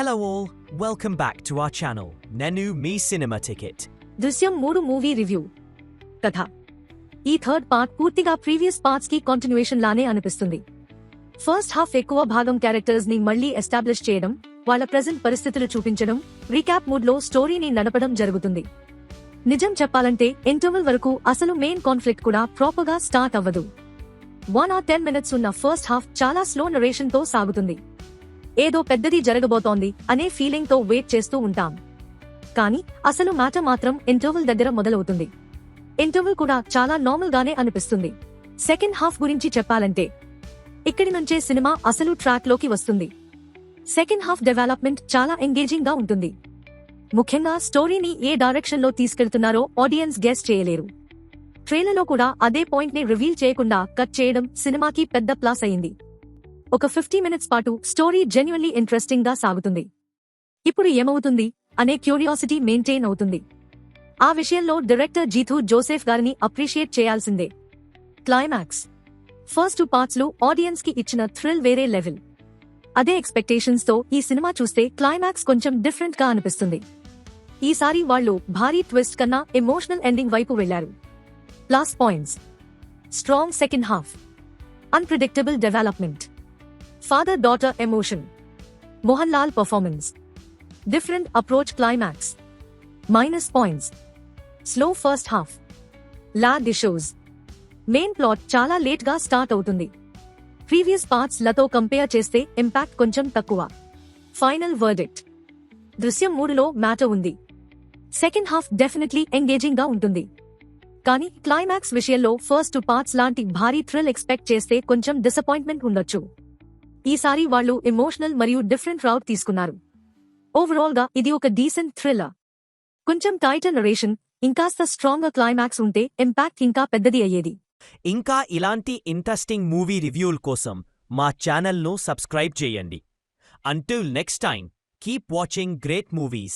Hello all, welcome back to our channel, Nenu Me Cinema Ticket. దృశ్యం 3 movie review. కథ. ఈ third part పూర్తిగా previous parts కి continuation లానే అనిపిస్తుంది. ఫస్ట్ హాఫ్ ఎక్కువ భాగం క్యారెక్టర్స్ ని మళ్లీ ఎస్టాబ్లిష్ చేయడం, వాళ్ళ ప్రెజెంట్ పరిస్థితులు చూపించడం, రీక్యాప్ మూడ్ లో స్టోరీని నడపడం జరుగుతుంది. నిజం చెప్పాలంటే ఇంటర్వెల్ వరకు అసలు మెయిన్ కాన్ఫ్లిక్ట్ కూడా ప్రాపర్ గా స్టార్ట్ అవ్వదు. 1 or 10 minutes ఉన్న ఫస్ట్ హాఫ్ చాలా స్లో నరేషన్ తో సాగుతుంది. ఏదో పెద్దది జరగబోతోంది అనే ఫీలింగ్ తో వెయిట్ చేస్తూ ఉంటాం. కానీ అసలు మ్యాటర్ మాత్రం ఇంటర్వెల్ దగ్గర మొదలవుతుంది. ఇంటర్వెల్ కూడా చాలా నార్మల్ గానే అనిపిస్తుంది. సెకండ్ హాఫ్ గురించి చెప్పాలంటే ఇక్కడి నుంచే సినిమా అసలు ట్రాక్ లోకి వస్తుంది. సెకండ్ హాఫ్ డెవలప్మెంట్ చాలా ఎంగేజింగ్ గా ఉంటుంది. ముఖ్యంగా స్టోరీని ఏ డైరెక్షన్ లో తీసుకెళ్తున్నారో ఆడియన్స్ గెస్ చేయలేరు. ట్రైలర్ లో కూడా అదే పాయింట్ ని రివీల్ చేయకుండా కట్ చేయడం సినిమాకి పెద్ద ప్లస్ అయింది. ఒక 50 minutes పాటు స్టోరీ జెన్యున్లీ ఇంట్రెస్టింగ్ గా సాగుతుంది. ఇప్పుడు ఏమవుతుంది అనే క్యూరియాసిటీ మెయింటైన్ అవుతుంది. ఆ విషయంలో డైరెక్టర్ జీతూ జోసెఫ్ గారిని అప్రిషియేట్ చేయాల్సిందే. క్లైమాక్స్. ఫస్ట్ 2 parts లో ఆడియన్స్ కి ఇచ్చిన థ్రిల్ వేరే లెవెల్. అదే ఎక్స్పెక్టేషన్స్ తో ఈ సినిమా చూస్తే క్లైమాక్స్ కొంచెం డిఫరెంట్ గా అనిపిస్తుంది. ఈసారి వాళ్ళు భారీ ట్విస్ట్ కన్నా ఎమోషనల్ ఎండింగ్ వైపు వెళ్లారు. Plus points: strong second half, unpredictable development, father daughter emotion, Mohanlal performance, different approach climax. Minus points: slow first half, lag issues, main plot చాలా లేట్ గా స్టార్ట్ అవుతుంది. ప్రీవియస్ పార్ట్స్ లతో compare చేస్తే impact కొంచెం తక్కువ. Final verdict: దృశ్యం 3లో matter ఉంది. Second half definitely engaging గా ఉంటుంది. కానీ క్లైమాక్స్ విషయంలో ఫస్ట్ 2 parts లాంటి భారీ థ్రిల్ ఎక్స్పెక్ట్ చేస్తే కొంచెం డిసప్పాయింట్మెంట్ ఉండొచ్చు. ఈసారి వాళ్ళు ఎమోషనల్ మరియు డిఫరెంట్ రౌట్ తీసుకున్నారు. ఓవరాల్ గా ఇది ఒక డీసెంట్ థ్రిల్లర్. కొంచెం టైటర్ నరేషన్, ఇంకాస్త స్ట్రాంగ్ క్లైమాక్స్ ఉంటే ఇంపాక్ట్ ఇంకా పెద్దది అయ్యేది. ఇంకా ఇలాంటి ఇంట్రెస్టింగ్ మూవీ రివ్యూల కోసం మా ఛానల్ను సబ్స్క్రైబ్ చేయండి. Until next time, keep watching great movies.